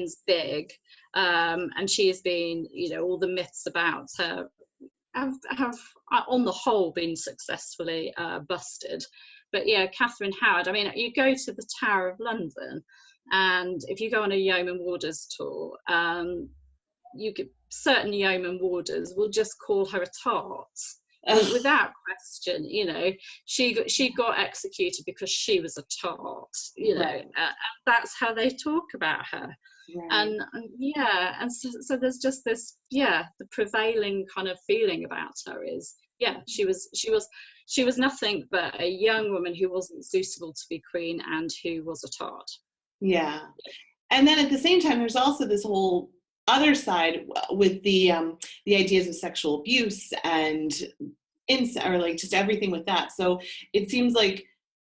Catherine's big, and she has been, you know, all the myths about her have on the whole been successfully busted. But yeah, Catherine Howard, I mean, you go to the Tower of London, and if you go on a yeoman warders tour, you get certain yeoman warders will just call her a tart. Without question, you know, she got executed because she was a tart, you know. Right. That's how they talk about her. Right. And yeah, and so there's just this, yeah, the prevailing kind of feeling about her is, yeah, she was nothing but a young woman who wasn't suitable to be queen and who was a tart. Yeah. And then at the same time, there's also this whole other side with the ideas of sexual abuse and or like just everything with that. So it seems like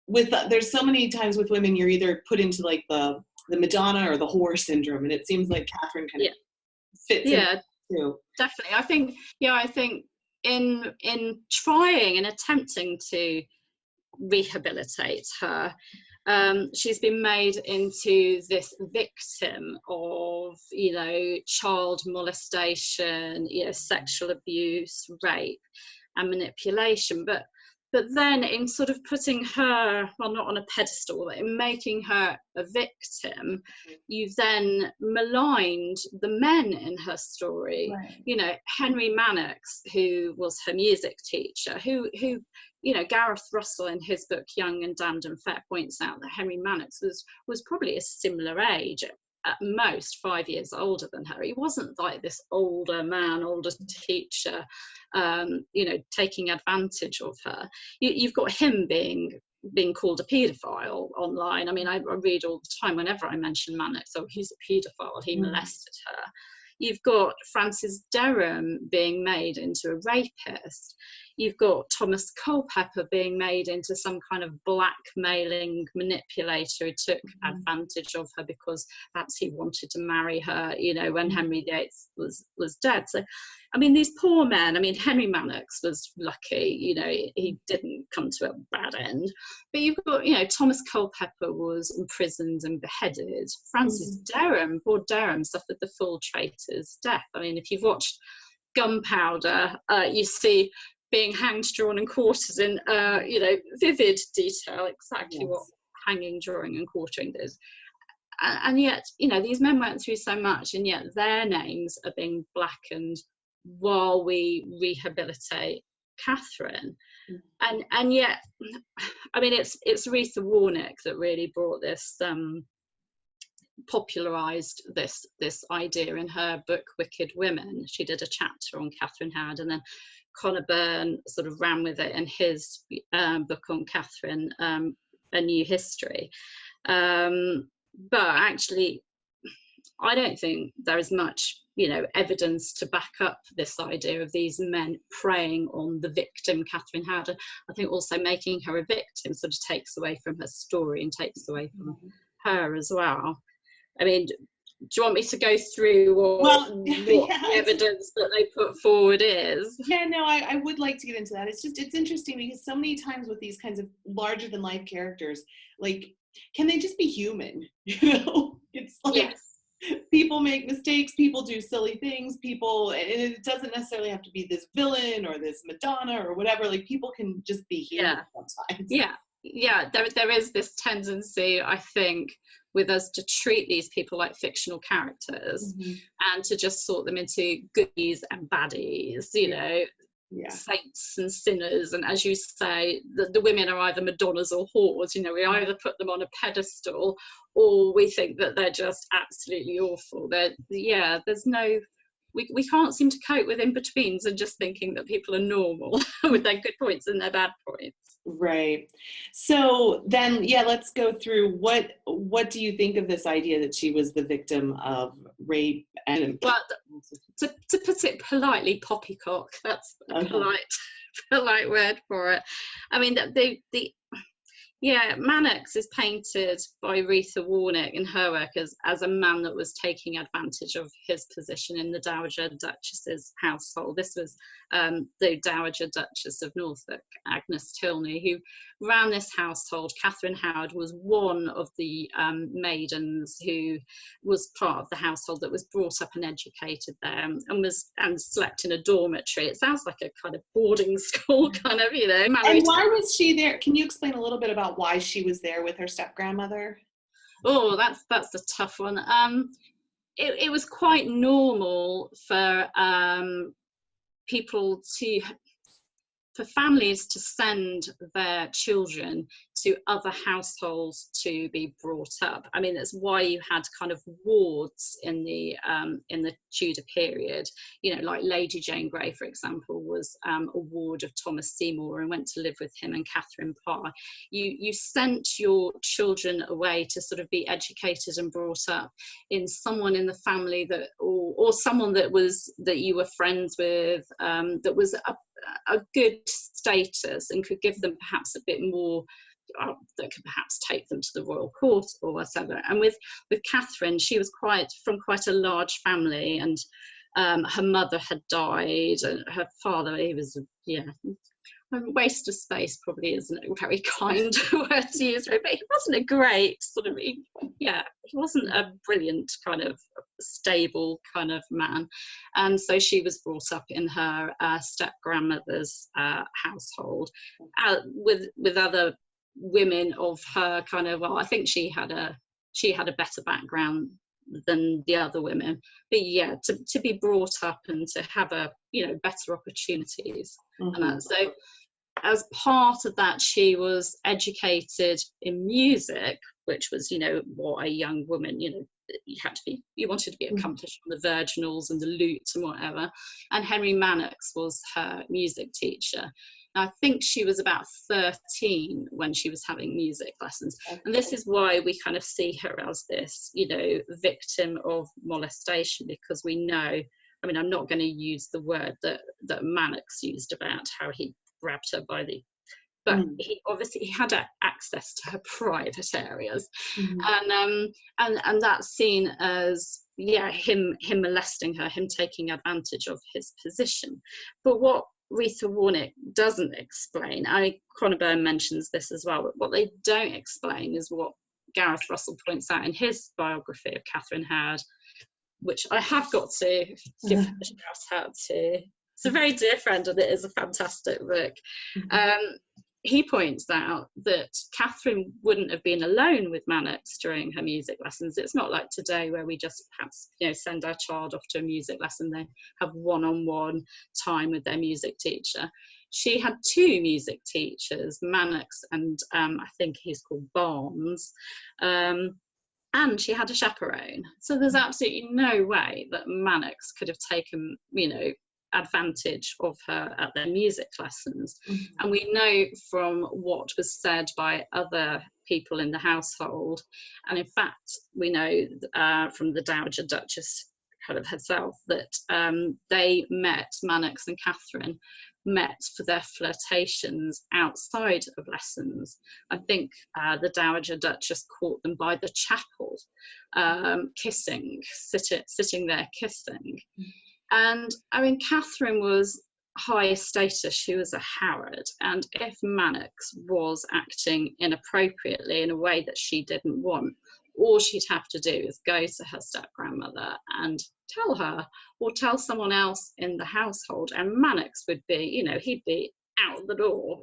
there's so many times with women, you're either put into like the Madonna or the whore syndrome, and it seems like Catherine kind of fits in too. Definitely. I think in trying and attempting to rehabilitate her, she's been made into this victim of, you know, child molestation, you know, sexual abuse, rape and manipulation, but then in sort of putting her, well, not on a pedestal, but in making her a victim, you then maligned the men in her story. Right. You know, Henry Mannix, who was her music teacher, who you know, Gareth Russell in his book Young and Damned and Fair points out that Henry Mannix was probably a similar age, at most 5 years older than her. He wasn't like this older man, older teacher, you know, taking advantage of her. You've got him being called a paedophile online. I mean, I read all the time whenever I mention Mannix, oh, he's a paedophile, he molested her. You've got Francis Derham being made into a rapist. You've got Thomas Culpeper being made into some kind of blackmailing manipulator who took advantage of her because perhaps he wanted to marry her, you know, when Henry VIII was dead. So, I mean, these poor men, I mean, Henry Mannix was lucky, you know, he didn't come to a bad end. But you've got, you know, Thomas Culpeper was imprisoned and beheaded. Francis Derham, poor Derham, suffered the full traitor's death. I mean, if you've watched Gunpowder, you see being hanged, drawn and quartered in, you know, vivid detail, exactly what hanging, drawing and quartering did. And yet, you know, these men went through so much, and yet their names are being blackened while we rehabilitate Catherine. And yet, I mean, it's Rita Warnick that really brought this, popularised this idea in her book Wicked Women. She did a chapter on Catherine Howard, and then Conor Byrne sort of ran with it in his book on Catherine, A New History. But actually, I don't think there is much, you know, evidence to back up this idea of these men preying on the victim, Catherine Howard. I think also making her a victim sort of takes away from her story and takes away from her as well. I mean, do you want me to go through what the evidence that they put forward is? Yeah, no, I would like to get into that. It's just, it's interesting because so many times with these kinds of larger than life characters, like, can they just be human? You know, it's like, people make mistakes, people do silly things, and it doesn't necessarily have to be this villain or this Madonna or whatever. Like, people can just be human sometimes. Yeah, there is this tendency, I think, with us to treat these people like fictional characters and to just sort them into goodies and baddies, you know, saints and sinners. And as you say, the women are either Madonnas or whores. You know, we either put them on a pedestal or we think that they're just absolutely awful. There's no... We can't seem to cope with in-betweens and just thinking that people are normal with their good points and their bad points. Right. So then, let's go through what do you think of this idea that she was the victim of rape? And well, to put it politely, poppycock. That's a polite word for it. I mean, Yeah, Mannix is painted by Retha Warnick in her work as a man that was taking advantage of his position in the Dowager Duchess's household. This was the Dowager Duchess of Norfolk, Agnes Tilney, who ran this household. Katherine Howard was one of the maidens who was part of the household that was brought up and educated there, and slept in a dormitory. It sounds like a kind of boarding school kind of, And why was she there? Can you explain a little bit about why she was there with her step-grandmother? Oh, that's a tough one. It was quite normal for people for families to send their children to other households to be brought up. I mean, that's why you had kind of wards in the Tudor period. Like Lady Jane Grey, for example, was a ward of Thomas Seymour and went to live with him and Catherine Parr. You sent your children away to sort of be educated and brought up in someone in the family that, or someone that you were friends with, that was a good status and could give them perhaps a bit more, that could perhaps take them to the royal court or whatever. And with Katherine, she was from quite a large family, and her mother had died, and her father, he was a waste of space probably isn't a very kind word to use, but he wasn't a great sort of, he wasn't a brilliant kind of stable kind of man. And so she was brought up in her step-grandmother's household with other women of her kind of, well, I think she had a better background than the other women, but yeah, to be brought up and to have better opportunities. Mm-hmm. And so as part of that, she was educated in music, which was what a young woman, you wanted to be accomplished on the virginals and the lute and whatever. And Henry Mannix was her music teacher. I think she was about 13 when she was having music lessons. Okay. And this is why we kind of see her as this, victim of molestation, because we know, I mean, I'm not going to use the word that Mannix used about how he grabbed her but he obviously had access to her private areas. Mm-hmm. And that's seen as him molesting her, him taking advantage of his position. But what Retha Warnick doesn't explain, Cronenberg mentions this as well, but what they don't explain is what Gareth Russell points out in his biography of Katherine Howard, which I have got to give a shout out to. It's a very dear friend, and it is a fantastic book. Mm-hmm. He points out that Katherine wouldn't have been alone with Mannix during her music lessons. It's not like today where we just perhaps send our child off to a music lesson. They have one-on-one time with their music teacher. She had two music teachers, Mannix and I think he's called Barnes. And she had a chaperone. So there's absolutely no way that Mannix could have taken, advantage of her at their music lessons. Mm-hmm. And we know from what was said by other people in the household, and in fact we know from the Dowager Duchess kind of herself, that Mannix and Katherine met for their flirtations outside of lessons. I think the Dowager Duchess caught them by the chapel, kissing, sitting there kissing. Mm-hmm. And I mean, Katherine was high status, she was a Howard, and if Mannix was acting inappropriately in a way that she didn't want, all she'd have to do is go to her step-grandmother and tell her, or tell someone else in the household, and Mannix would be, he'd be out the door,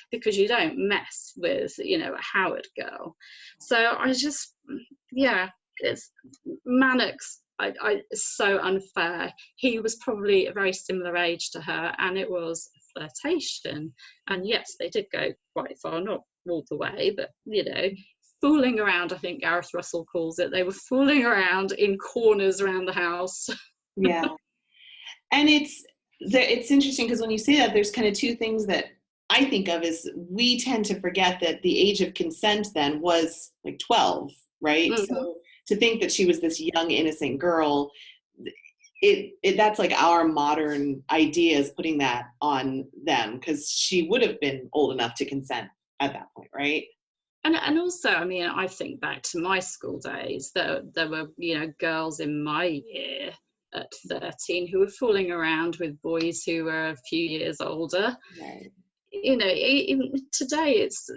because you don't mess with, a Howard girl. So I just, it's Mannix. It's so unfair. He was probably a very similar age to her, and it was a flirtation. And yes, they did go quite far, not all the way, but fooling around, I think Gareth Russell calls it. They were fooling around in corners around the house. Yeah. And it's interesting because when you say that, there's kind of two things that I think of is we tend to forget that the age of consent then was like 12, right? Mm-hmm. So to think that she was this young, innocent girl, that's like our modern ideas putting that on them, because she would have been old enough to consent at that point, right? And also, I mean, I think back to my school days, there were, you know, girls in my year at 13 who were fooling around with boys who were a few years older. Right. You know, even today it's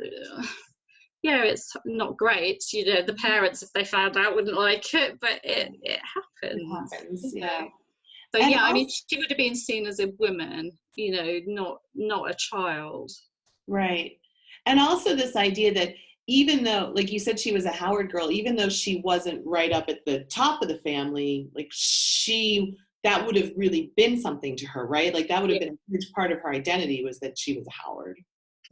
yeah, it's not great. You know, the parents, if they found out, wouldn't like it, but it It happens. happens, You yeah. know? So And yeah, I mean, also, she would have been seen as a woman, you know, not a child. right. And also this idea that even though, like you said, she was a Howard girl, even though she wasn't right up at the top of the family, like that would have really been something to her, right? Like that would have Yeah. been a huge part of her identity, was that she was a Howard.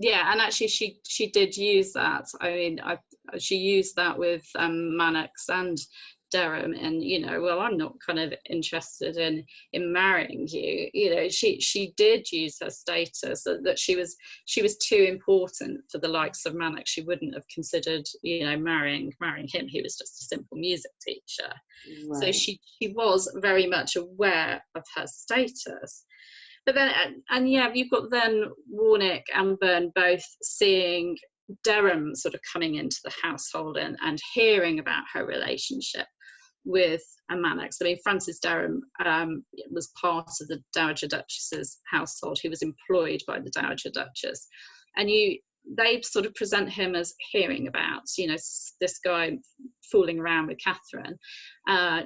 Yeah, and actually she did use that. I mean, she used that with Mannix and Derham, and you know, well, I'm not kind of interested in marrying you. You know, she did use her status, that she was too important for the likes of Mannix. She wouldn't have considered, you know, marrying him. He was just a simple music teacher. So Right. she was very much aware of her status. But then, and yeah, you've got then Warwick and Byrne both seeing Derham sort of coming into the household and hearing about her relationship with Mannix. I mean, Francis Derham was part of the Dowager Duchess's household. He was employed by the Dowager Duchess, and they sort of present him as hearing about, you know, this guy fooling around with Catherine,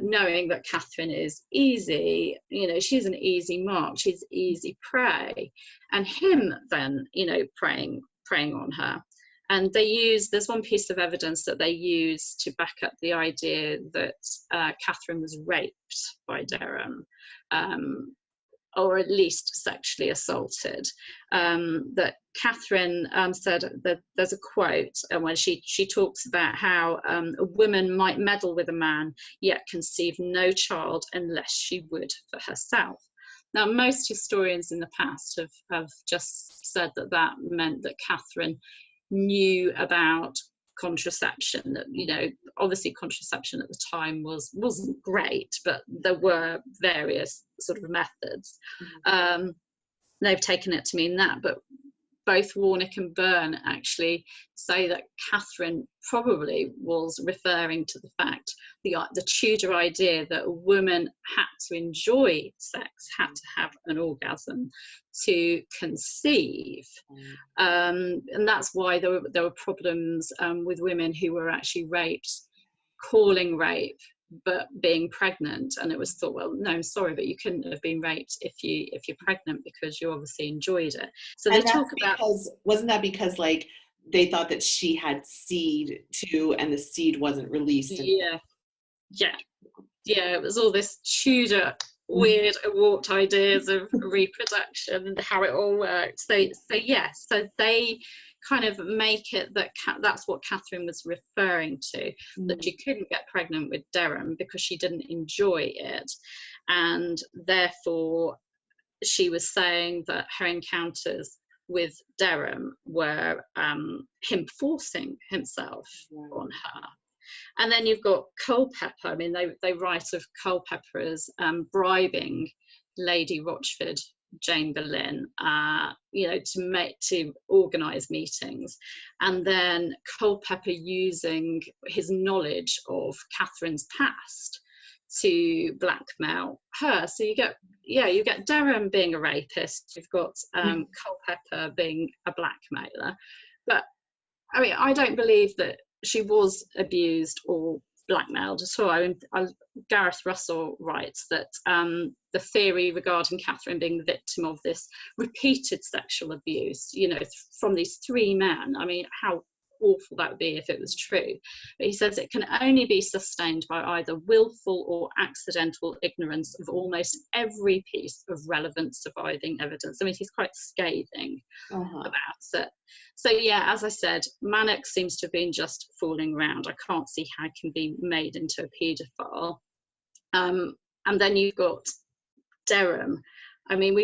knowing that Catherine is easy, you know, she's an easy mark, she's easy prey, and him then, you know, preying on her. And there's one piece of evidence that they use to back up the idea that Catherine was raped by Derham. Or at least sexually assaulted. That Catherine said that there's a quote when she talks about how a woman might meddle with a man, yet conceive no child unless she would for herself. Now, most historians in the past have just said that meant that Catherine knew about contraception, that, you know, obviously contraception at the time wasn't great, but there were various sort of methods. They've taken it to mean that, but both Warwick and Byrne actually say that Catherine probably was referring to the fact, the Tudor idea that a woman had to enjoy sex, had to have an orgasm to conceive. And that's why there were problems with women who were actually raped, calling rape, but being pregnant, and it was thought, well, no, I'm sorry, but you couldn't have been raped if you're pregnant, because you obviously enjoyed it. So they And that's talk about, because, wasn't that because like they thought that she had seed too, and the seed wasn't released? yeah, it was all this Tudor weird warped ideas of reproduction and how it all worked. So they kind of make it that that's what Catherine was referring to, that she couldn't get pregnant with Derham because she didn't enjoy it, and therefore she was saying that her encounters with Derham were him forcing himself on her. And then you've got Culpeper. I mean, they write of Culpeper as bribing Lady Rochford Jane Boleyn, you know, to organise meetings, and then Culpeper using his knowledge of Catherine's past to blackmail her. So you get Derham being a rapist. You've got Culpeper being a blackmailer, but I mean, I don't believe that she was abused or blackmailed at all. I mean, Gareth Russell writes that the theory regarding Catherine being the victim of this repeated sexual abuse, you know, from these three men, I mean, how awful that would be if it was true. But he says it can only be sustained by either willful or accidental ignorance of almost every piece of relevant surviving evidence. I mean, he's quite scathing about it. So yeah, as I said, Mannix seems to have been just fooling around. I can't see how it can be made into a paedophile. And then you've got Derham. I mean,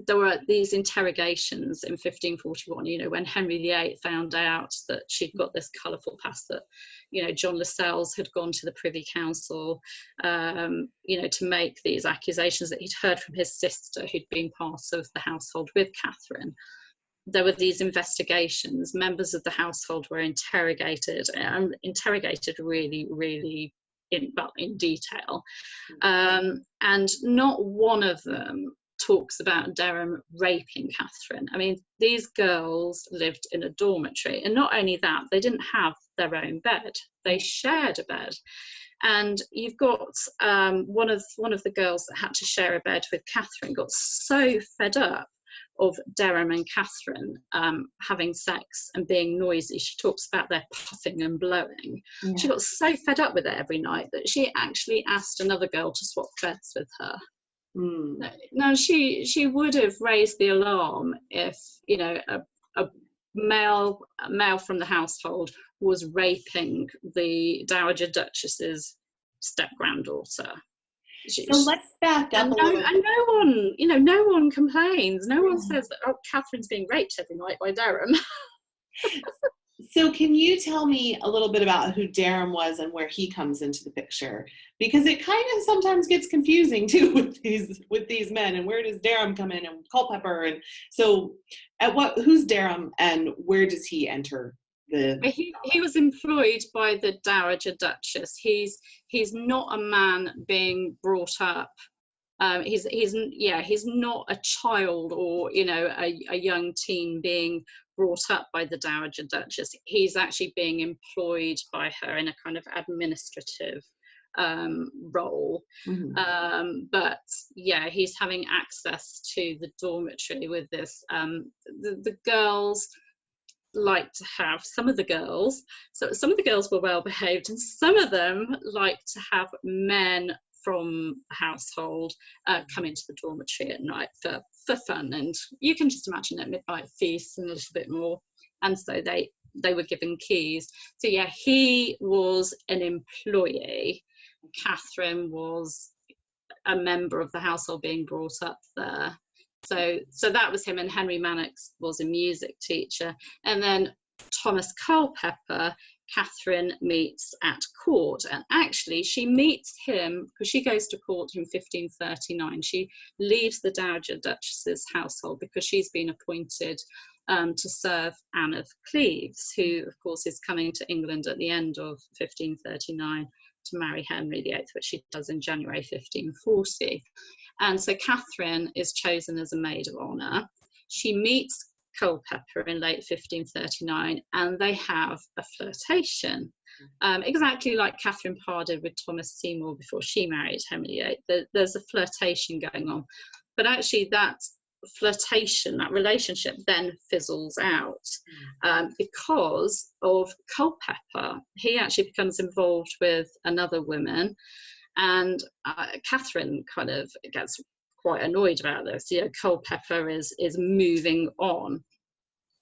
there were these interrogations in 1541, you know, when Henry VIII found out that she'd got this colourful past, that, you know, John Lascelles had gone to the Privy Council, you know, to make these accusations that he'd heard from his sister, who'd been part of the household with Catherine. there were these investigations. Members of the household were interrogated, interrogated really, really in detail. And not one of them talks about Derham raping Katherine. I mean, these girls lived in a dormitory, and not only that, they didn't have their own bed. They shared a bed. And you've got one of the girls that had to share a bed with Katherine got so fed up of Derham and Katherine having sex and being noisy. She talks about their puffing and blowing. Yeah. She got so fed up with it every night that she actually asked another girl to swap beds with her. Now, she would have raised the alarm if, you know, a male from the household was raping the Dowager Duchess's step-granddaughter. So let's back up a little. And no one complains. No one says that, oh, Katherine's being raped every night by Derham. So can you tell me a little bit about who Derham was and where he comes into the picture? Because it kind of sometimes gets confusing too with these men, and where does Derham come in, and Culpeper, and so who's Derham and where does he enter the? He was employed by the Dowager Duchess. He's not a man being brought up. He's not a child or, you know, a young teen being brought up by the Dowager Duchess. He's actually being employed by her in a kind of administrative role. But yeah, he's having access to the dormitory with this. The girls like to have some of the girls were well behaved, and some of them like to have men from the household come into the dormitory at night for fun, and you can just imagine it, midnight feasts and a little bit more. And so they were given keys. So yeah, he was an employee. Katherine was a member of the household being brought up there. So that was him, and Henry Manox was a music teacher. And then Thomas Culpeper, Katherine meets at court, and actually she meets him because she goes to court in 1539. She leaves the Dowager Duchess's household because she's been appointed to serve Anne of Cleves, who of course is coming to England at the end of 1539 to marry Henry VIII, which she does in January 1540. And so Katherine is chosen as a maid of honour. She meets Culpeper in late 1539, and they have a flirtation, exactly like Catherine Parr did with Thomas Seymour before she married Henry VIII. There's a flirtation going on, but actually that flirtation, that relationship then fizzles out because of Culpeper. He actually becomes involved with another woman, and Katherine kind of gets quite annoyed about this. You know, Culpeper is moving on.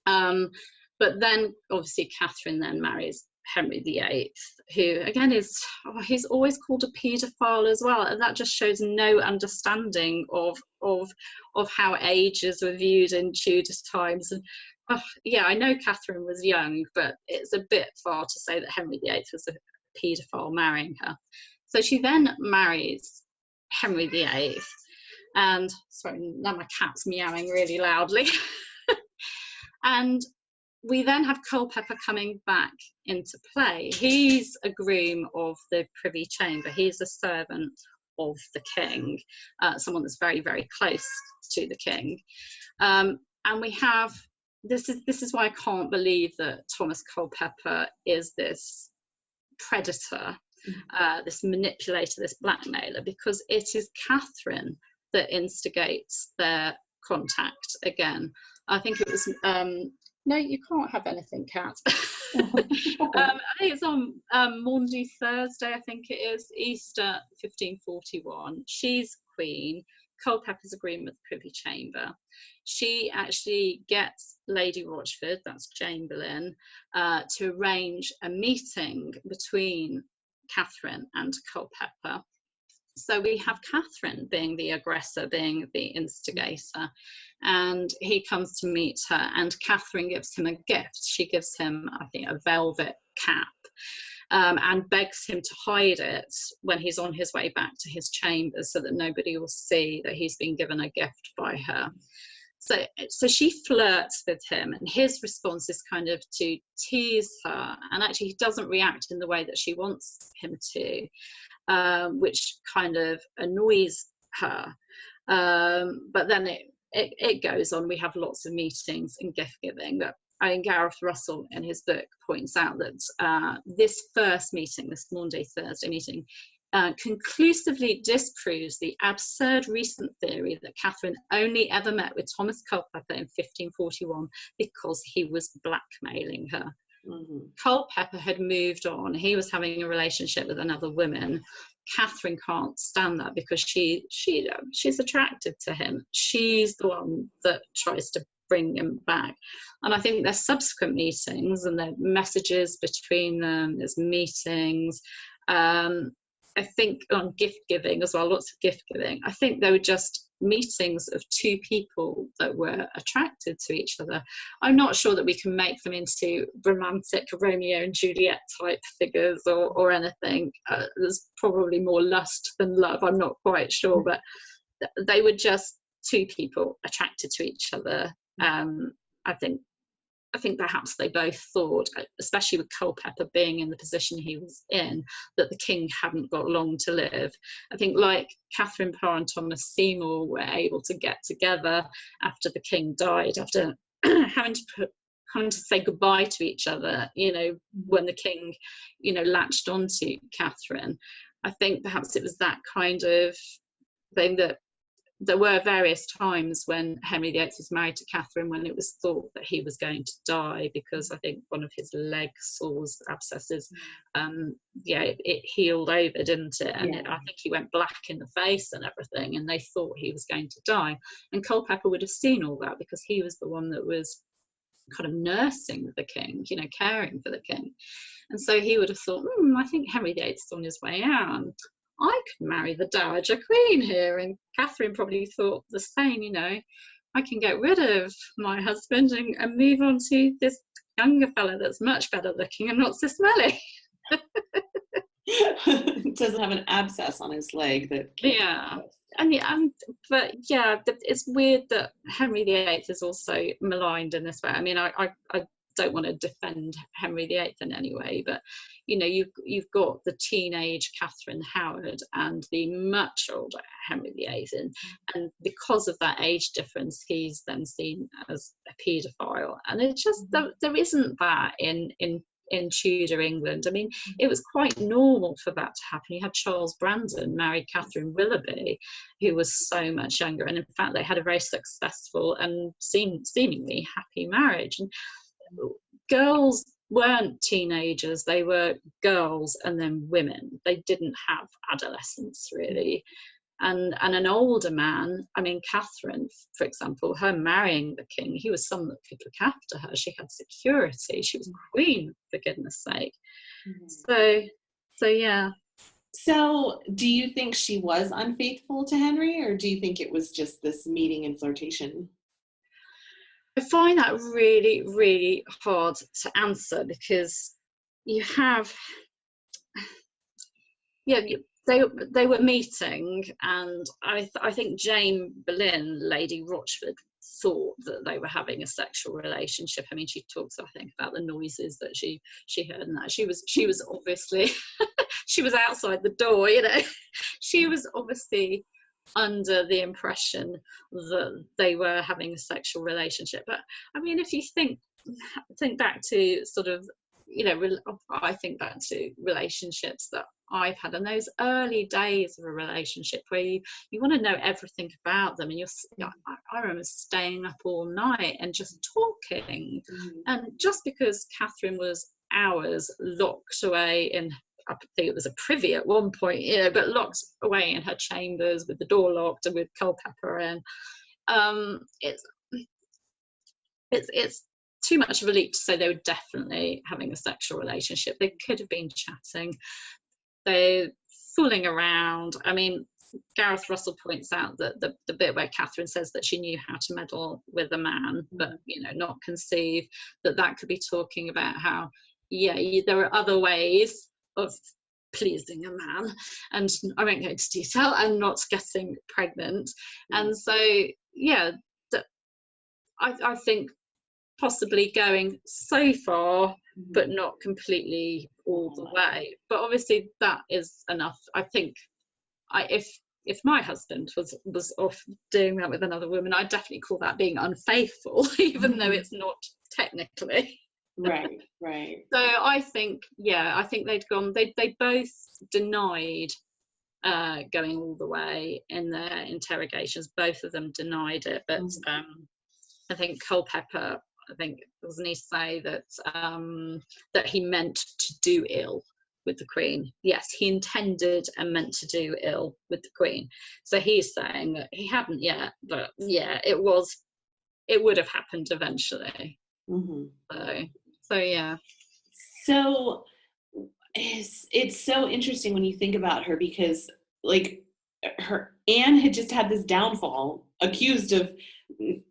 But then obviously Katherine then marries Henry VIII, who again he's always called a paedophile as well, and that just shows no understanding of how ages were viewed in Tudor times. And yeah, I know Katherine was young, but it's a bit far to say that Henry VIII was a paedophile marrying her. So she then marries Henry VIII, and sorry, now my cat's meowing really loudly. And we then have Culpeper coming back into play. He's a groom of the Privy Chamber. He's a servant of the king, someone that's very, very close to the king. And we have, this is why I can't believe that Thomas Culpeper is this predator, this manipulator, this blackmailer, because it is Katherine that instigates their contact again. I think it was, no, you can't have anything, Kat. I think it's on Maundy Thursday, I think it is, Easter 1541. She's queen. Culpeper's agreement with the Privy Chamber. She actually gets Lady Rochford, that's Chamberlain, to arrange a meeting between Katherine and Culpeper. So we have Katherine being the aggressor, being the instigator, and he comes to meet her, and Katherine gives him a gift. She gives him, I think, a velvet cap, and begs him to hide it when he's on his way back to his chambers so that nobody will see that he's been given a gift by her. So she flirts with him, and his response is kind of to tease her, and actually he doesn't react in the way that she wants him to, which kind of annoys her. But then it goes on. We have lots of meetings and gift giving. But I mean, Gareth Russell in his book points out that this first meeting, this Maundy Thursday meeting, conclusively disproves the absurd recent theory that Catherine only ever met with Thomas Culpeper in 1541 because he was blackmailing her. Mm-hmm. Culpeper had moved on. He was having a relationship with another woman. Catherine can't stand that because she's attracted to him. She's the one that tries to bring him back. And I think there's subsequent meetings and there are messages between them, there's meetings. I think on gift giving as well, lots of gift giving. I think they were just meetings of two people that were attracted to each other. I'm not sure that we can make them into romantic Romeo and Juliet type figures or anything. There's probably more lust than love, I'm not quite sure, but they were just two people attracted to each other. I think perhaps they both thought, especially with Culpeper being in the position he was in, that the king hadn't got long to live. I think like Catherine Parr and Thomas Seymour were able to get together after the king died, after having to say goodbye to each other, you know, when the king, you know, latched onto Catherine. I think perhaps it was that kind of thing that there were various times when Henry VIII was married to Catherine when it was thought that he was going to die because I think one of his leg sores, abscesses, it healed over, didn't it? And I think he went black in the face and everything, and they thought he was going to die. And Culpeper would have seen all that because he was the one that was kind of nursing the king, you know, caring for the king. And so he would have thought, I think Henry VIII's on his way out. I could marry the Dowager Queen here. And Catherine probably thought the same, you know, I can get rid of my husband and move on to this younger fella that's much better looking and not so smelly. Doesn't have an abscess on his leg. But it's weird that Henry VIII is also maligned in this way. I mean, I don't want to defend Henry VIII in any way, but you know, you've got the teenage Catherine Howard and the much older Henry VIII, and because of that age difference, he's then seen as a paedophile. And it's just there isn't that in Tudor England. I mean, it was quite normal for that to happen. You had Charles Brandon married Catherine Willoughby, who was so much younger, and in fact they had a very successful and seemingly happy marriage. And girls weren't teenagers, they were girls and then women. They didn't have adolescence really. And an older man, I mean, Catherine, for example, her marrying the king, he was someone that could look after her. She had security. She was queen, for goodness sake. So yeah. So do you think she was unfaithful to Henry, or do you think it was just this meeting and flirtation? I find that really, really hard to answer because you have, they were meeting, and I think Jane Boleyn, Lady Rochford, thought that they were having a sexual relationship. I mean, she talks, I think, about the noises that she heard, and that she was obviously she was outside the door, you know. She was obviously under the impression that they were having a sexual relationship. But I mean, if you think back to sort of, you know, I think back to relationships that I've had, and those early days of a relationship where you want to know everything about them, and I remember staying up all night and just talking. And just because Catherine was hours locked away in, I think it was a privy at one point, you know, but locked away in her chambers with the door locked and with Culpeper, and it's too much of a leap to say they were definitely having a sexual relationship. They could have been chatting, they're fooling around. I mean, Gareth Russell points out that the bit where Catherine says that she knew how to meddle with a man, but, you know, not conceive, that could be talking about how, there are other ways of pleasing a man, and I won't go into detail, and not getting pregnant. And so I think possibly going so far, but not completely all the way. But obviously that is enough. I think if my husband was off doing that with another woman, I'd definitely call that being unfaithful, even though it's not technically. Right. So I think they both denied going all the way in their interrogations. Both of them denied it, but I think Culpeper, wasn't he say that that he meant to do ill with the Queen? Yes, he intended and meant to do ill with the Queen. So he's saying that he hadn't yet, but yeah, it would have happened eventually. So yeah. So it's so interesting when you think about her, because like Anne had just had this downfall, accused of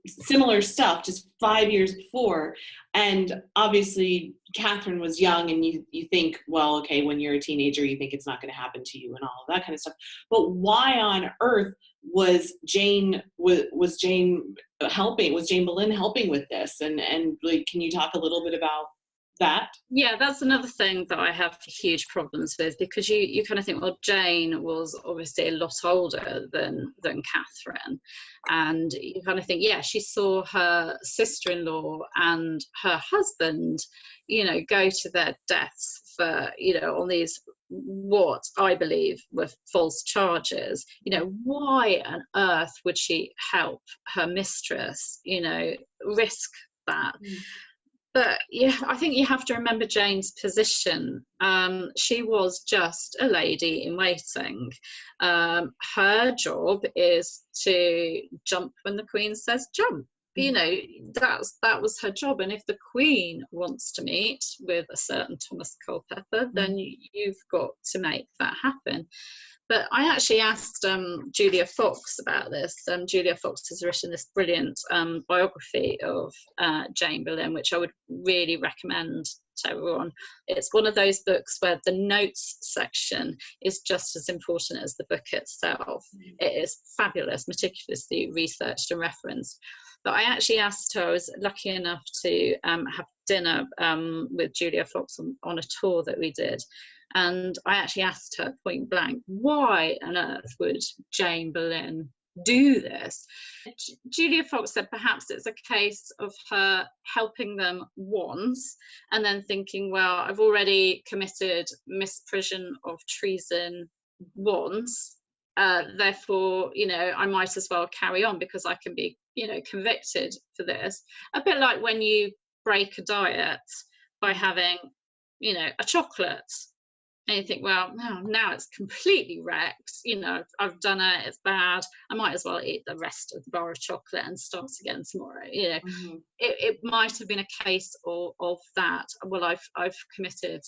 similar stuff just 5 years before, and obviously Katherine was young, and you think, well, okay, when you're a teenager you think it's not going to happen to you and all of that kind of stuff, but why on earth was Jane Boleyn helping with this, and like, can you talk a little bit about that? Yeah, that's another thing that I have huge problems with, because you kind of think, well, Jane was obviously a lot older than Katherine, and you kind of think, yeah, she saw her sister-in-law and her husband, go to their deaths for, on these, what I believe were false charges. Why on earth would she help her mistress, risk that? But yeah, I think you have to remember Jane's position. She was just a lady in waiting. Her job is to jump when the Queen says jump. That was her job. And if the Queen wants to meet with a certain Thomas Culpeper, then you've got to make that happen. But I actually asked Julia Fox about this. Julia Fox has written this brilliant biography of Jane Boleyn, which I would really recommend to everyone. It's one of those books where the notes section is just as important as the book itself. It is fabulous, meticulously researched and referenced. But I actually asked her, I was lucky enough to have dinner with Julia Fox on a tour that we did. And I actually asked her point blank, why on earth would Jane Boleyn do this? Julia Fox said perhaps it's a case of her helping them once and then thinking, well, I've already committed misprision of treason once, therefore, I might as well carry on because I can be, convicted for this. A bit like when you break a diet by having, a chocolate. And you think, well, now it's completely wrecked. I've done it. It's bad. I might as well eat the rest of the bar of chocolate and start again tomorrow. It might have been a case of that. Well, I've committed.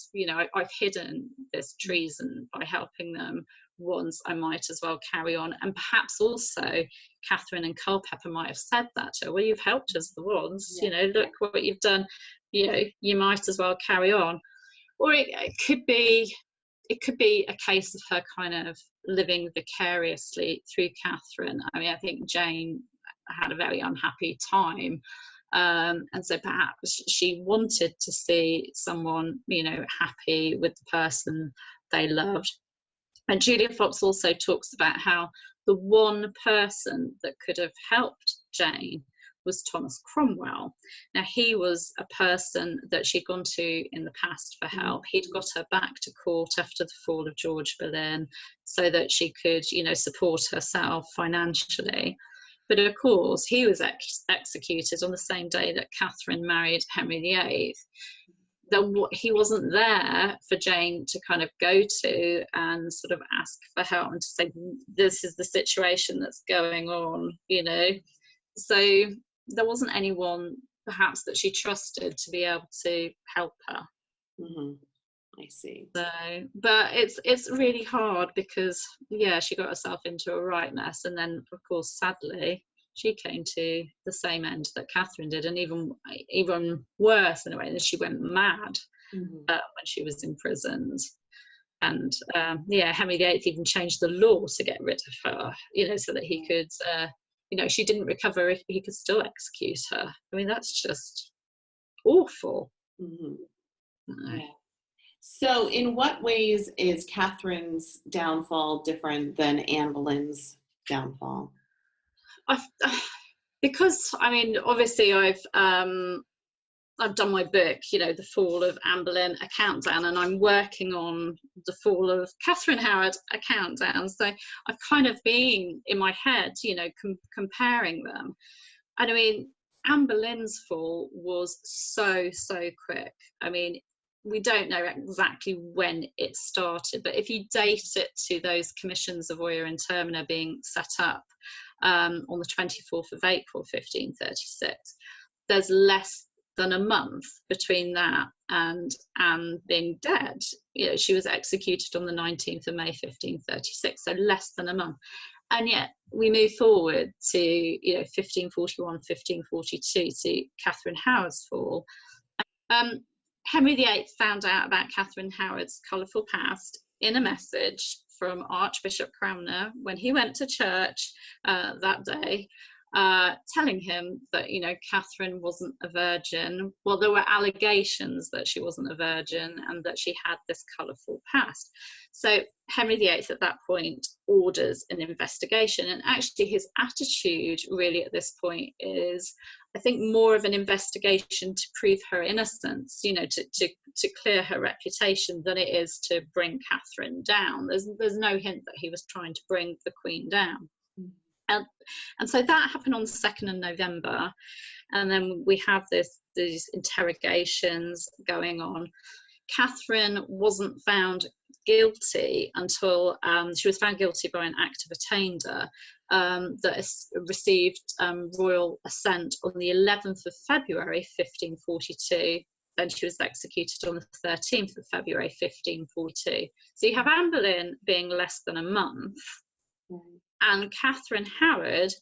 I've hidden this treason by helping them once. I might as well carry on. And perhaps also Katherine and Culpeper might have said that to her. Well, you've helped us the once. Look what you've done. You might as well carry on. Or it could be a case of her kind of living vicariously through Katherine. I mean, I think Jane had a very unhappy time. And so perhaps she wanted to see someone, happy with the person they loved. And Julia Fox also talks about how the one person that could have helped Jane was Thomas Cromwell. Now, he was a person that she'd gone to in the past for help. He'd got her back to court after the fall of George Boleyn so that she could, support herself financially. But of course, he was executed on the same day that Katherine married Henry VIII. He wasn't there for Jane to kind of go to and sort of ask for help and to say, this is the situation that's going on, So there wasn't anyone perhaps that she trusted to be able to help her. I see. So, but it's really hard because she got herself into a right mess, and then of course sadly she came to the same end that Katherine did, and even worse in a way, that she went mad when she was imprisoned. And Henry VIII even changed the law to get rid of her, so that he could you know, she didn't recover, if he could still execute her. I mean, that's just awful. Yeah. So in what ways is Catherine's downfall different than Anne Boleyn's downfall? Because, I mean, obviously I've done my book, you know, The Fall of Anne Boleyn, A Countdown, and I'm working on The Fall of Catherine Howard, A Countdown. So I've kind of been in my head, you know, comparing them. And I mean, Anne Boleyn's fall was so quick. I mean, we don't know exactly when it started, but if you date it to those commissions of Oyer and Terminer being set up on the 24th of April 1536, there's less than a month between that and Anne being dead. You know, she was executed on the 19th of May 1536, so less than a month. And yet we move forward to, you know, 1541, 1542, to Catherine Howard's fall. Henry VIII found out about Catherine Howard's colourful past in a message from Archbishop Cranmer when he went to church that day, telling him that, you know, Catherine wasn't a virgin. Well, there were allegations that she wasn't a virgin and that she had this colourful past. So Henry VIII at that point orders an investigation, and actually his attitude really at this point is, I think, more of an investigation to prove her innocence, you know, to clear her reputation, than it is to bring Catherine down. There's no hint that he was trying to bring the Queen down. And so that happened on the 2nd of November, and then we have these interrogations going on. Catherine wasn't found guilty until she was found guilty by an Act of Attainder that received royal assent on the 11th of February 1542. Then she was executed on the 13th of February 1542. So you have Anne Boleyn being less than a month, and Catherine Howard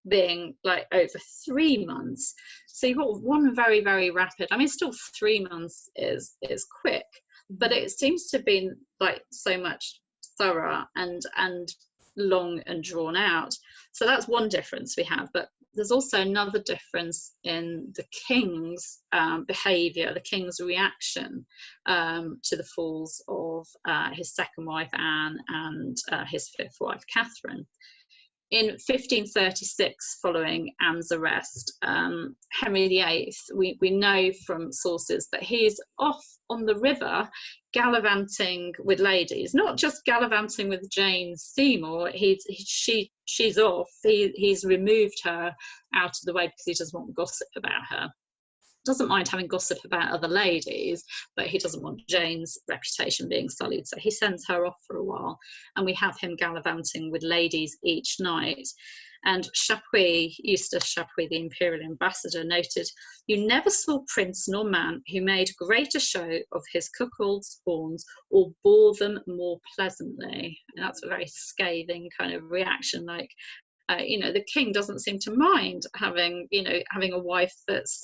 being like over 3 months. So you've got one very, very rapid, I mean, still 3 months is quick, but it seems to have been like so much thorough and long and drawn out. So that's one difference we have. But there's also another difference in the king's behaviour, the king's reaction to the falls of his second wife Anne and his fifth wife Katherine. In 1536, following Anne's arrest, Henry VIII, we know from sources that he's off on the river gallivanting with ladies, not just gallivanting with Jane Seymour. She's off. He's removed her out of the way because he doesn't want gossip about her. Doesn't mind having gossip about other ladies, but he doesn't want Jane's reputation being sullied, so he sends her off for a while, and we have him gallivanting with ladies each night. And Chapuis, Eustace Chapuis, the imperial ambassador, noted, "You never saw prince nor man who made greater show of his cuckold spawns or bore them more pleasantly." And that's a very scathing kind of reaction, like, you know, the king doesn't seem to mind having a wife that's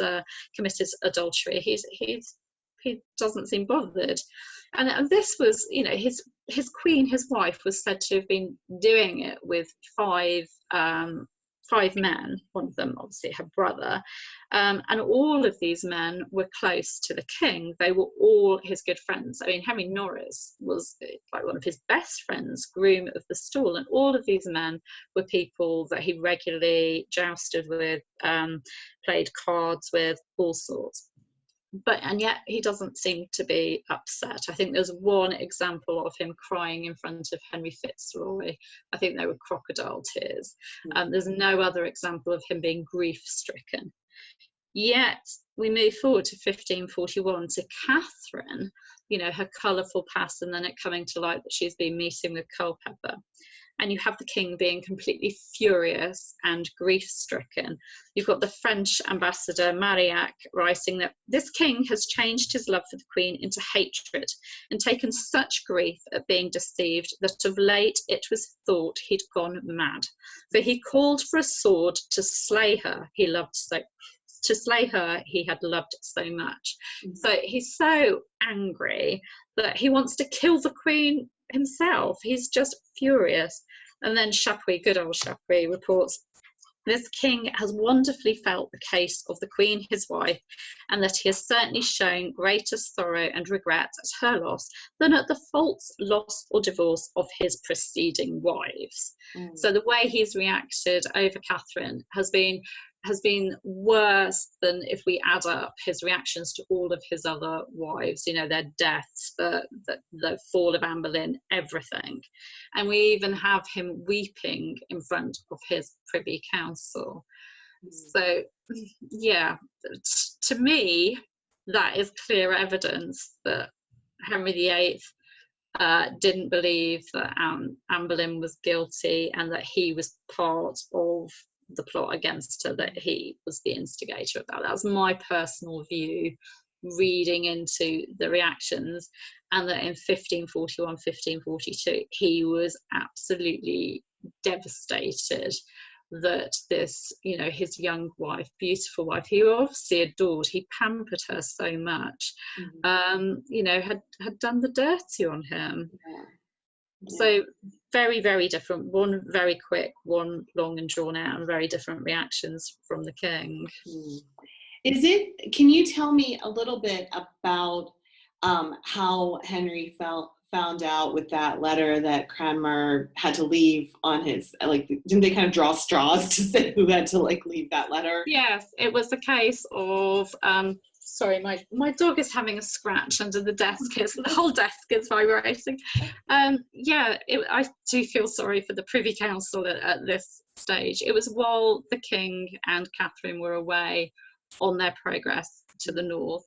committed adultery. He doesn't seem bothered. And this was, you know, his queen, his wife, was said to have been doing it with five men, one of them obviously her brother, and all of these men were close to the king. They were all his good friends. I mean, Henry Norris was like one of his best friends, groom of the stall, and all of these men were people that he regularly jousted with, played cards with, all sorts. And yet he doesn't seem to be upset. I think there's one example of him crying in front of Henry Fitzroy. I think they were crocodile tears. There's no other example of him being grief-stricken. Yet we move forward to 1541 to Catherine, you know, her colourful past, and then it coming to light that she's been meeting with Culpeper. And you have the king being completely furious and grief-stricken. You've got the French ambassador Marillac writing that this king has changed his love for the queen into hatred and taken such grief at being deceived that of late it was thought he'd gone mad. For he called for a sword to slay her he had loved so much. So he's so angry that he wants to kill the queen himself. He's just furious. And then Chapuis, good old Chapuis, reports, this king has wonderfully felt the case of the queen his wife, and that he has certainly shown greater sorrow and regret at her loss than at the false loss or divorce of his preceding wives. So the way he's reacted over Catherine has been worse than if we add up his reactions to all of his other wives, you know, their deaths, the fall of Anne Boleyn, everything. And we even have him weeping in front of his Privy Council. So, yeah, to me, that is clear evidence that Henry VIII didn't believe that Anne Boleyn was guilty, and that he was part of the plot against her, that he was the instigator of that. That was my personal view, reading into the reactions, and that in 1541, 1542, he was absolutely devastated that this, you know, his young wife, beautiful wife, who obviously adored, he pampered her so much, you know, had done the dirty on him. So very, very different. One very quick, one long and drawn out, and very different reactions from the king. Can you tell me a little bit about how Henry found out with that letter that Cranmer had to leave on his, like, didn't they kind of draw straws to say who had to, like, leave that letter? Yes, it was a case of, sorry, my dog is having a scratch under the desk. The whole desk is vibrating. Yeah, I do feel sorry for the Privy Council at this stage. It was while the king and Catherine were away on their progress to the north.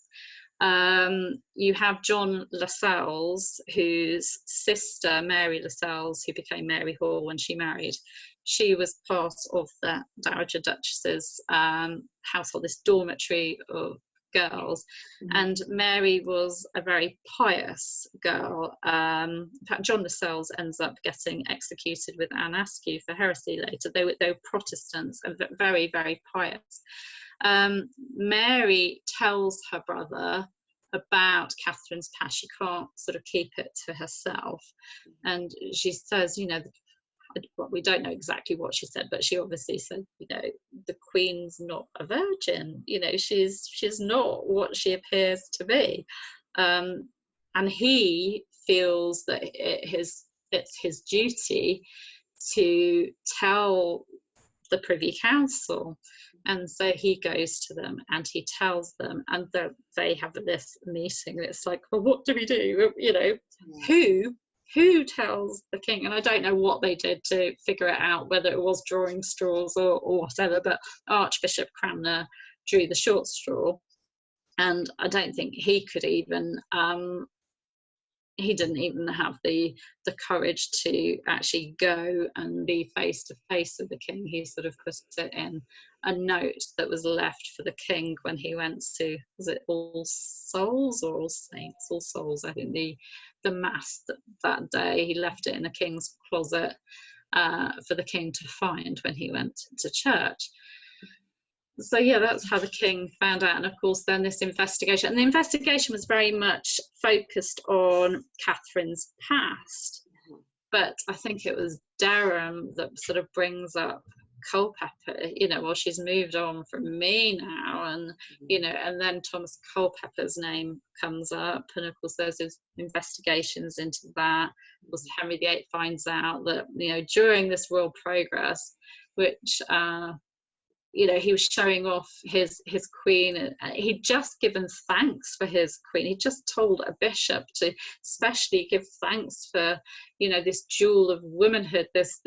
You have John Lascelles, whose sister, Mary Lascelles, who became Mary Hall when she married, she was part of the Dowager Duchess's household, this dormitory of girls. And Mary was a very pious girl. In fact, John Lascelles ends up getting executed with Anne Askew for heresy later. They were Protestants and very, very pious. Mary tells her brother about Catherine's past. She can't sort of keep it to herself, and she says, you know, we don't know exactly what she said, but she obviously said, you know, the Queen's not a virgin, you know, she's not what she appears to be, and he feels that it's his duty to tell the Privy Council. And so he goes to them and he tells them, and they have this meeting. It's like, well, what do we do? You know, who tells the king? And I don't know what they did to figure it out, whether it was drawing straws or whatever, but Archbishop Cranmer drew the short straw. And I don't think he could even, he didn't even have the courage to actually go and be face to face with the king. He sort of put it in a note that was left for the king when he went to, was it All Souls or All Saints? All Souls, I think, the mass that day. He left it in the king's closet for the king to find when he went to church. So yeah, that's how the king found out. And of course then this investigation, and the investigation was very much focused on Catherine's past, but I think it was Durham that sort of brings up Culpeper, you know, well, she's moved on from me now, and you know, and then Thomas Culpeper's name comes up, and of course there's these investigations into that. Of course Henry VIII finds out that, you know, during this royal progress, which you know, he was showing off his queen. He'd just given thanks for his queen. He just told a bishop to especially give thanks for, you know, this jewel of womanhood, this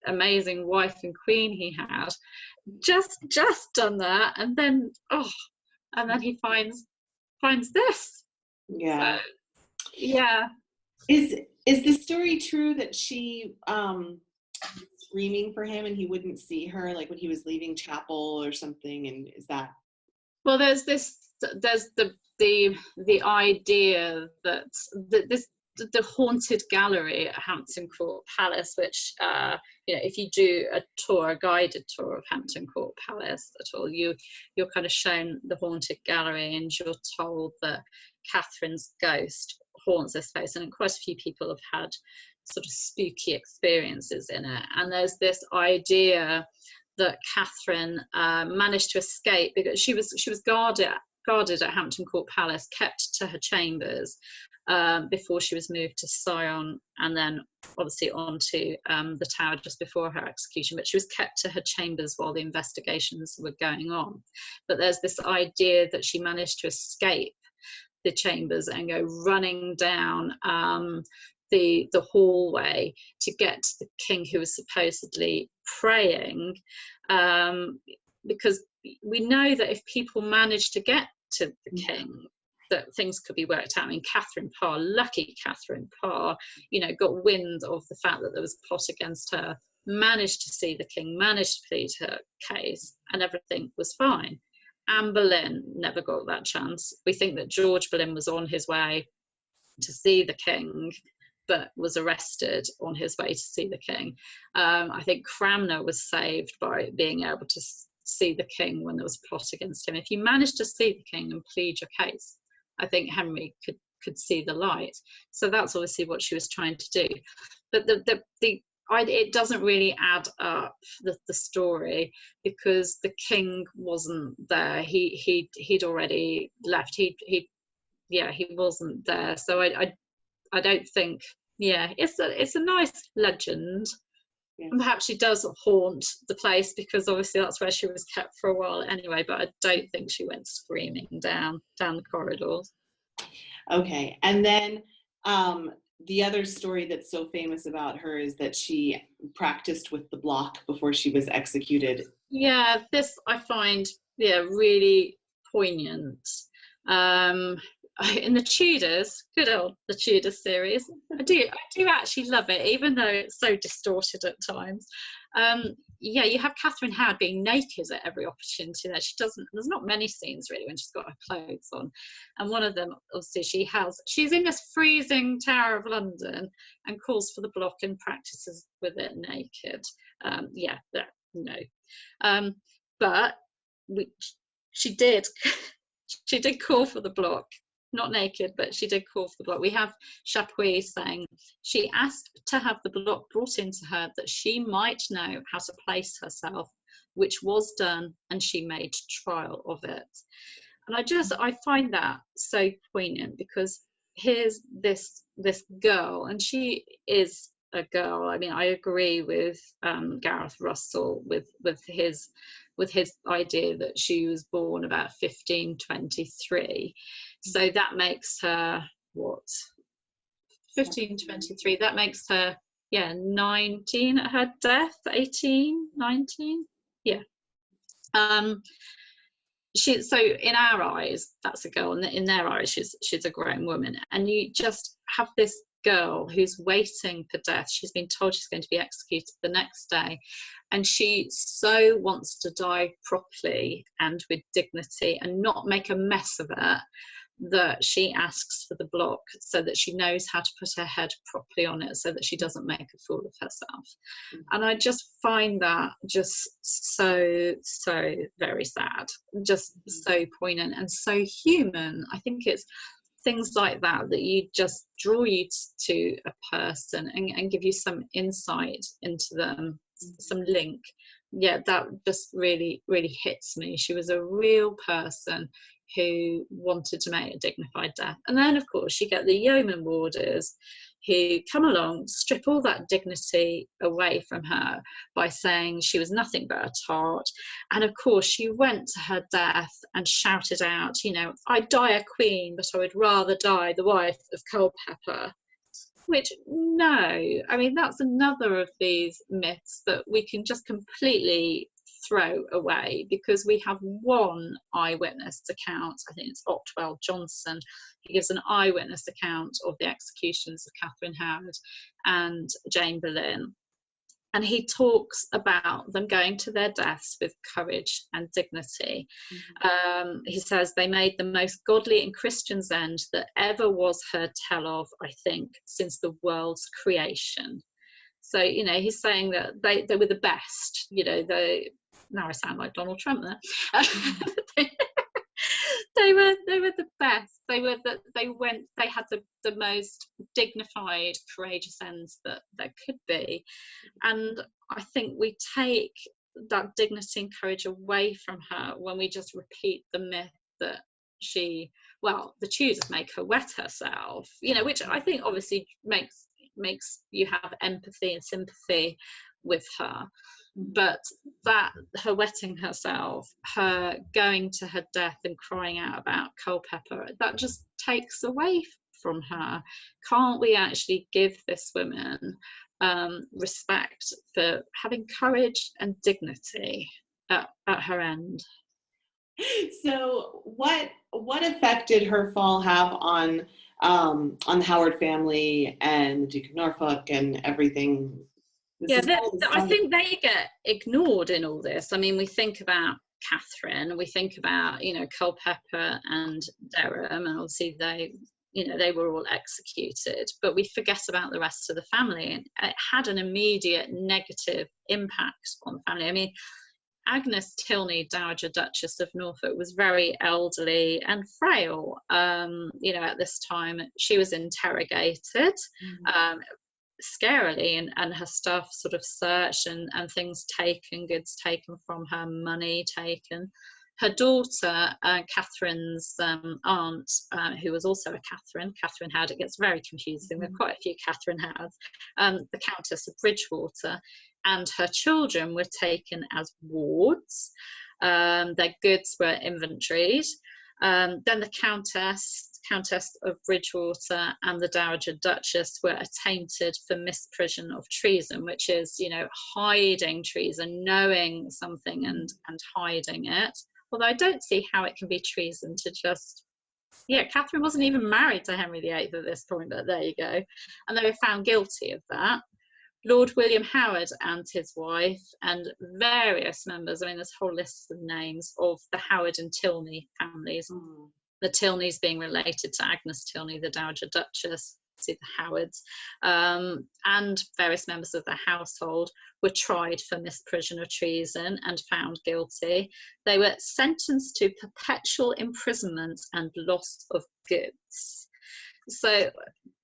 amazing wife and queen he had. Just done that, and then he finds this. Yeah. So, yeah. Is the story true that she screaming for him and he wouldn't see her, like when he was leaving chapel or something? And is that, well, there's the idea that the haunted gallery at Hampton Court Palace, which you know, if you do a guided tour of Hampton Court Palace at all, you're kind of shown the haunted gallery, and you're told that Catherine's ghost haunts this place, and quite a few people have had sort of spooky experiences in it. And there's this idea that Catherine managed to escape, because she was guarded at Hampton Court Palace, kept to her chambers before she was moved to Sion, and then obviously on to the Tower just before her execution. But she was kept to her chambers while the investigations were going on. But there's this idea that she managed to escape the chambers and go running down the hallway to get to the king, who was supposedly praying, because we know that if people manage to get to the king, that things could be worked out. I mean, lucky Catherine Parr, got wind of the fact that there was a plot against her, managed to see the king, managed to plead her case, and everything was fine. Anne Boleyn never got that chance. We think that George Boleyn was on his way to see the king, but was arrested on his way to see the king. I think Cranmer was saved by being able to see the king when there was a plot against him. If you managed to see the king and plead your case, I think Henry could see the light. So that's obviously what she was trying to do. But it doesn't really add up, the story, because the king wasn't there. He'd already left. He wasn't there. So I don't think. Yeah, it's a nice legend. Yeah. And perhaps she does haunt the place, because obviously that's where she was kept for a while anyway, but I don't think she went screaming down the corridors. Okay, and then the other story that's so famous about her is that she practiced with the block before she was executed. Yeah, this I find really poignant. In the Tudors, good old the Tudor series, I do actually love it, even though it's so distorted at times. You have Catherine Howard being naked at every opportunity there. There's not many scenes really when she's got her clothes on, and one of them, obviously, she's in this freezing Tower of London and calls for the block and practices with it naked. But she did call for the block. Not naked, but she did call for the block. We have Chapuis saying she asked to have the block brought into her that she might know how to place herself, which was done, and she made trial of it. And I find that so poignant, because here's this girl, and she is a girl. I mean, I agree with Gareth Russell with his idea that she was born about 1523. So that makes her, 1523, that makes her, 19 at her death, 18, 19, yeah. So in our eyes, that's a girl, and in their eyes, she's a grown woman. And you just have this girl who's waiting for death. She's been told she's going to be executed the next day, and she so wants to die properly and with dignity and not make a mess of it, that she asks for the block so that she knows how to put her head properly on it, so that she doesn't make a fool of herself. And I just find that just so very sad, just so poignant and so human. I think it's things like that you just draw you to a person and give you some insight into them, some link. That just really hits me. She was a real person who wanted to make a dignified death. And then, of course, you get the yeoman warders who come along, strip all that dignity away from her by saying she was nothing but a tart. And of course, she went to her death and shouted out, I'd die a queen, but I would rather die the wife of Culpeper. Which, no, I mean, that's another of these myths that we can just completely throw away, because we have one eyewitness account. I think it's Otwell Johnson. He gives an eyewitness account of the executions of Catherine Howard and Jane Boleyn, and he talks about them going to their deaths with courage and dignity. He says they made the most godly and Christian's end that ever was heard tell of, I think, since the world's creation. So, he's saying that they were the best. Now I sound like Donald Trump there. They were the best. They had the most dignified, courageous ends that there could be. And I think we take that dignity and courage away from her when we just repeat the myth that the Tudors make her wet herself, which I think obviously makes you have empathy and sympathy with her. But that her wetting herself, her going to her death and crying out about Culpeper, that just takes away from her. Can't we actually give this woman respect for having courage and dignity at her end? So what effect did her fall have on the Howard family and the Duke of Norfolk and everything? I think they get ignored in all this. I mean, we think about Katherine, we think about, Culpeper and Derham, and obviously they were all executed, but we forget about the rest of the family, and it had an immediate negative impact on the family. I mean, Agnes Tilney, Dowager Duchess of Norfolk, was very elderly and frail. At this time, she was interrogated. Scarily, and her stuff sort of searched and things taken, goods taken from her, money taken. Her daughter, Katherine's aunt, who was also a Katherine Howard, it gets very confusing, there are quite a few Katherine Howards, the Countess of Bridgewater, and her children were taken as wards. Their goods were inventoried. Then the Countess of Bridgewater and the Dowager Duchess were attainted for misprision of treason, which is, hiding treason, knowing something and hiding it. Although I don't see how it can be treason to just, Catherine wasn't even married to Henry VIII at this point, but there you go. And they were found guilty of that. Lord William Howard and his wife and various members, I mean, there's a whole list of names of the Howard and Tilney families. The Tilneys being related to Agnes Tilney, the Dowager Duchess, to the Howards, and various members of their household were tried for misprision of treason and found guilty. They were sentenced to perpetual imprisonment and loss of goods. So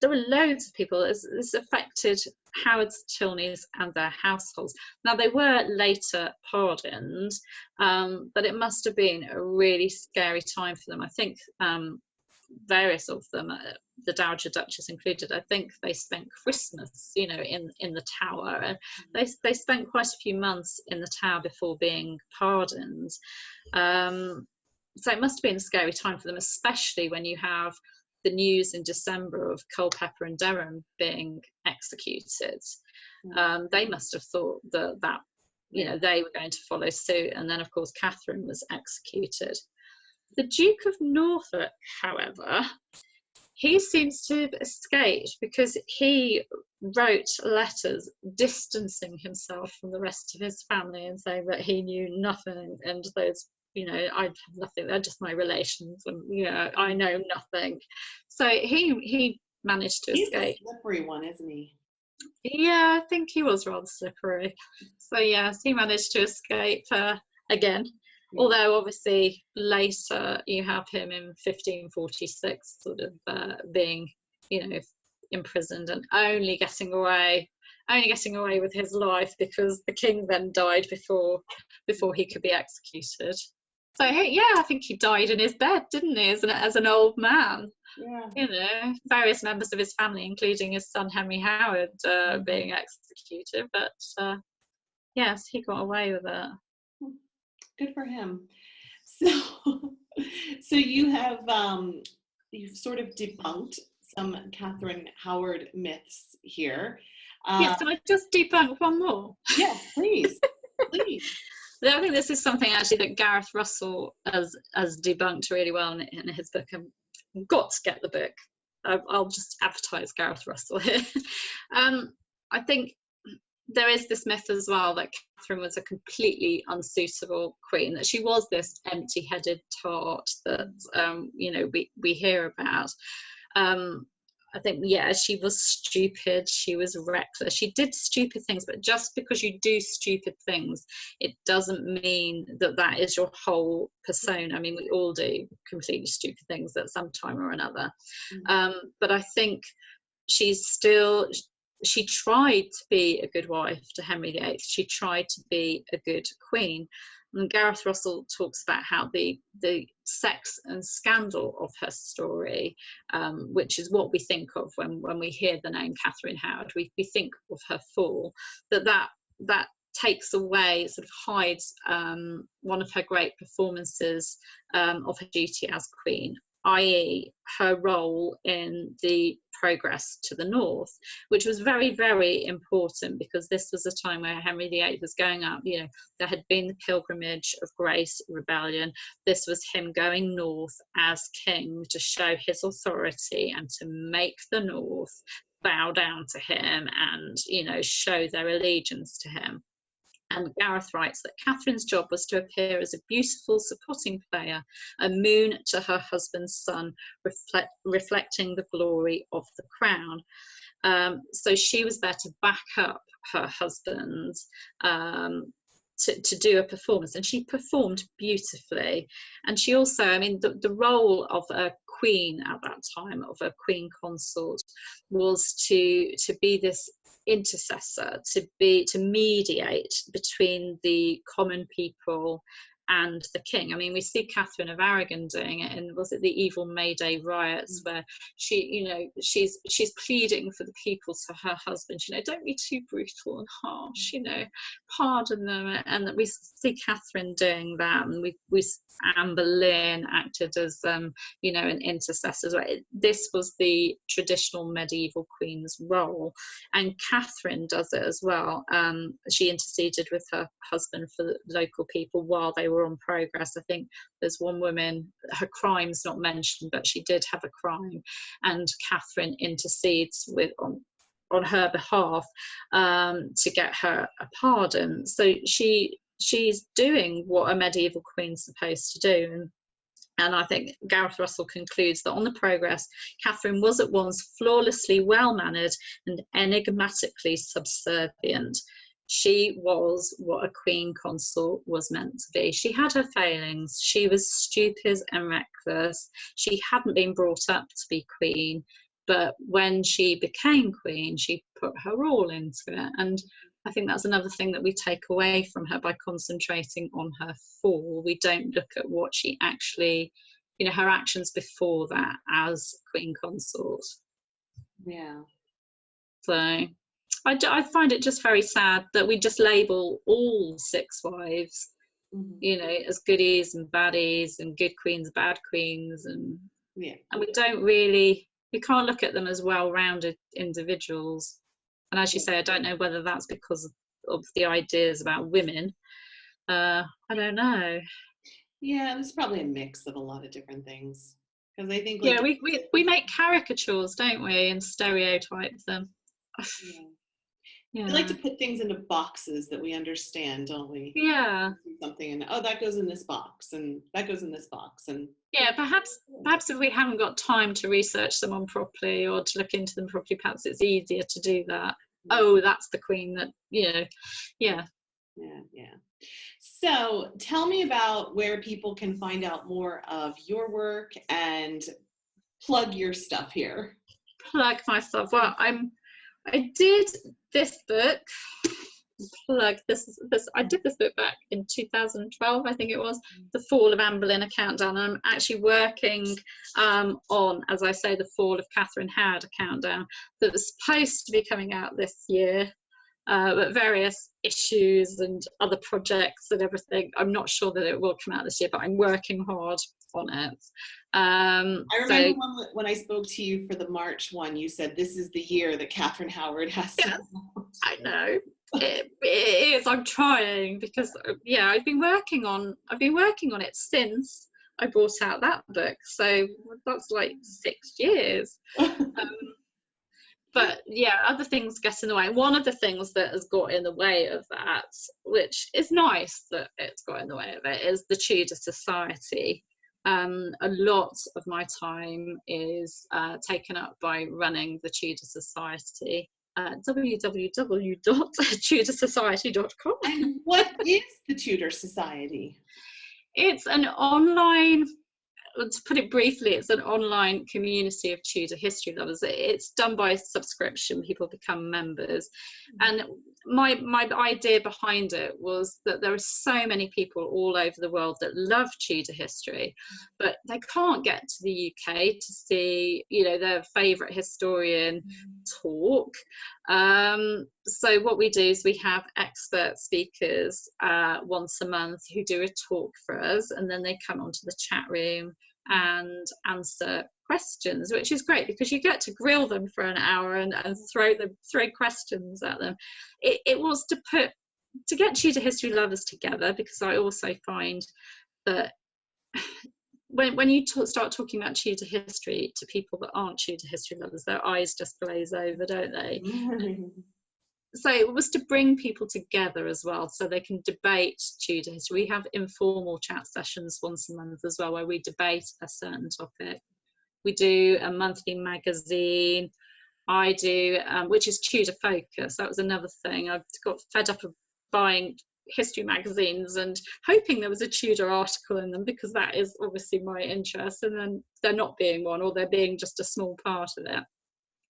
there were loads of people. This affected Howard's, Tilneys and their households. Now, they were later pardoned, but it must have been a really scary time for them. I think various of them, the Dowager Duchess included, I think they spent Christmas, in the Tower. And they spent quite a few months in the Tower before being pardoned. So it must have been a scary time for them, especially when you have the news in December of Culpeper and Derham being executed. They must have thought that they were going to follow suit, and then of course Katherine was executed. The Duke of Norfolk, however, he seems to have escaped because he wrote letters distancing himself from the rest of his family and saying that he knew nothing, and those, I have nothing, they're just my relations, and I know nothing. So he managed to escape. He's a slippery one, isn't he? Yeah, I think he was rather slippery. So yes, he managed to escape again. Although obviously later you have him in 1546 sort of being, imprisoned and only getting away with his life because the king then died before he could be executed. So I think he died in his bed, didn't he, as an old man? Yeah. Various members of his family, including his son Henry Howard, being executed. But yes, he got away with it. Good for him. So you have you've sort of debunked some Katherine Howard myths here. Can I just debunk one more? Yes, please. Please. I think this is something actually that Gareth Russell has debunked really well in his book. I've got to get the book. I'll just advertise Gareth Russell here. I think there is this myth as well that Katherine was a completely unsuitable queen, that she was this empty-headed tart that we hear about. I think, she was stupid, she was reckless, she did stupid things, but just because you do stupid things, it doesn't mean that is your whole persona. I mean, we all do completely stupid things at some time or another. But I think she's still she tried to be a good wife to Henry VIII. She tried to be a good queen. And Gareth Russell talks about how the sex and scandal of her story, which is what we think of when we hear the name Catherine Howard, we think of her fall, that takes away, sort of hides one of her great performances of her duty as queen, i.e. her role in the progress to the north, which was very, very important, because this was a time where Henry VIII was going up. You know, there had been the Pilgrimage of Grace rebellion. This was him going north as king to show his authority and to make the north bow down to him and, you know, show their allegiance to him. And Gareth writes that Catherine's job was to appear as a beautiful supporting player, a moon to her husband's sun, reflecting the glory of the crown. So she was there to back up her husband to do a performance, and she performed beautifully. And she also, I mean, the role of a queen at that time, of a queen consort, was to be this intercessor, to mediate between the common people and the king. I mean, we see Catherine of Aragon doing it in, was it the Evil May Day riots, where she, you know, she's pleading for the people to her husband, you know, don't be too brutal and harsh, you know, pardon them. And we see Catherine doing that, and we Anne Boleyn acted as you know, an intercessor. This was the traditional medieval queen's role, and Catherine does it as well. She interceded with her husband for the local people while they were on progress. I think there's one woman, her crime's not mentioned, but she did have a crime, and Catherine intercedes on her behalf to get her a pardon. So she's doing what a medieval queen's supposed to do. And I think Gareth Russell concludes that on the progress, Catherine was at once flawlessly well-mannered and enigmatically subservient. She was what a queen consort was meant to be. She had her failings. She was stupid and reckless. She hadn't been brought up to be queen, but when she became queen, she put her all into it. And I think that's another thing that we take away from her by concentrating on her fall. We don't look at what she actually, you know, her actions before that as queen consort. Yeah. So I find it just very sad that we just label all 6 wives, you know, as goodies and baddies, and good queens, bad queens, and we don't really, we can't look at them as well-rounded individuals. And as you say, I don't know whether that's because of the ideas about women. I don't know. Yeah, there's probably a mix of a lot of different things. Because I think, like, yeah, we make caricatures, don't we, and stereotype them. We like to put things into boxes that we understand, don't we? Yeah. Something, and oh, that goes in this box, and that goes in this box, and yeah, perhaps if we haven't got time to research someone properly or to look into them properly, perhaps it's easier to do that. Oh, that's the queen that, you know, yeah. So tell me about where people can find out more of your work and plug your stuff here. Plug my stuff. Well, I did this book. Plug this. I did this book back in 2012, I think it was, The Fall of Anne Boleyn, a Countdown. And I'm actually working on, as I say, The Fall of Catherine Howard, a Countdown, that was supposed to be coming out this year, but various issues and other projects and everything, I'm not sure that it will come out this year, but I'm working hard on it. I remember when I spoke to you for the March one, you said this is the year that Catherine Howard has to come out. I know. It is. I'm trying, because I've been working on it since I brought out that book, so that's like 6 years. But yeah, other things get in the way. One of the things that has got in the way of that, which is nice that it's got in the way of it, is the Tudor Society. A lot of my time is taken up by running the Tudor Society. www.tudorsociety.com. And what is the Tudor Society? It's an online, to put it briefly, it's an online community of Tudor history lovers. It's done by subscription. People become members. And my idea behind it was that there are so many people all over the world that love Tudor history, but they can't get to the UK to see, you know, their favourite historian talk. So what we do is we have expert speakers once a month who do a talk for us, and then they come onto the chat room and answer questions, which is great because you get to grill them for an hour and throw questions at them. It was to get Tudor history lovers together, because I also find that when you start talking about Tudor history to people that aren't Tudor history lovers, their eyes just glaze over, don't they? So it was to bring people together as well, so they can debate Tudor history. We have informal chat sessions once a month as well, where we debate a certain topic. We do a monthly magazine. I do, which is Tudor Focus. That was another thing. I've got fed up of buying history magazines and hoping there was a Tudor article in them, because that is obviously my interest, and then there not being one, or there being just a small part of it.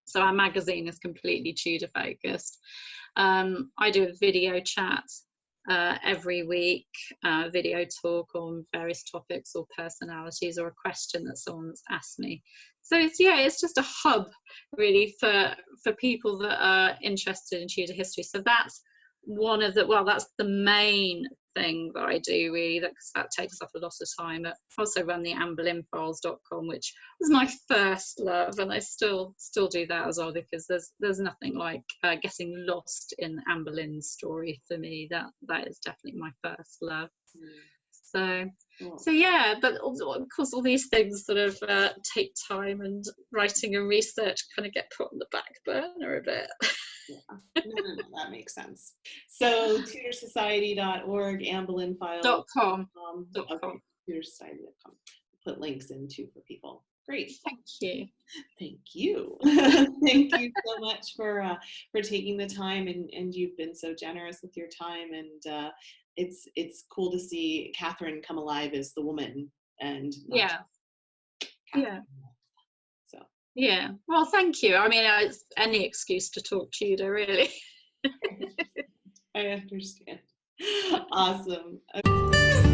So our magazine is completely Tudor focused. I do a video chat every week, video talk on various topics or personalities, or a question that someone's asked me. So it's just a hub really for people that are interested in Tudor history. So that's that's the main thing that I do really, because that takes up a lot of time. I also run the AmberLynFiles.com, which was my first love, and I still do that as well, because there's nothing like getting lost in Amber Lynn's story for me. That is definitely my first love. So yeah, but of course all these things sort of take time, and writing and research kind of get put on the back burner a bit. Yeah. No, that makes sense. So tudorsociety.org, AmberLynFiles.com. Okay, tudorsociety.com. Put links in too for people. Great. Thank you. Thank you. Thank you so much for taking the time, and you've been so generous with your time, and it's cool to see Katherine come alive as the woman, and yeah. So yeah, well, thank you. I mean, it's any excuse to talk Tudor, really. I understand. Awesome. Okay.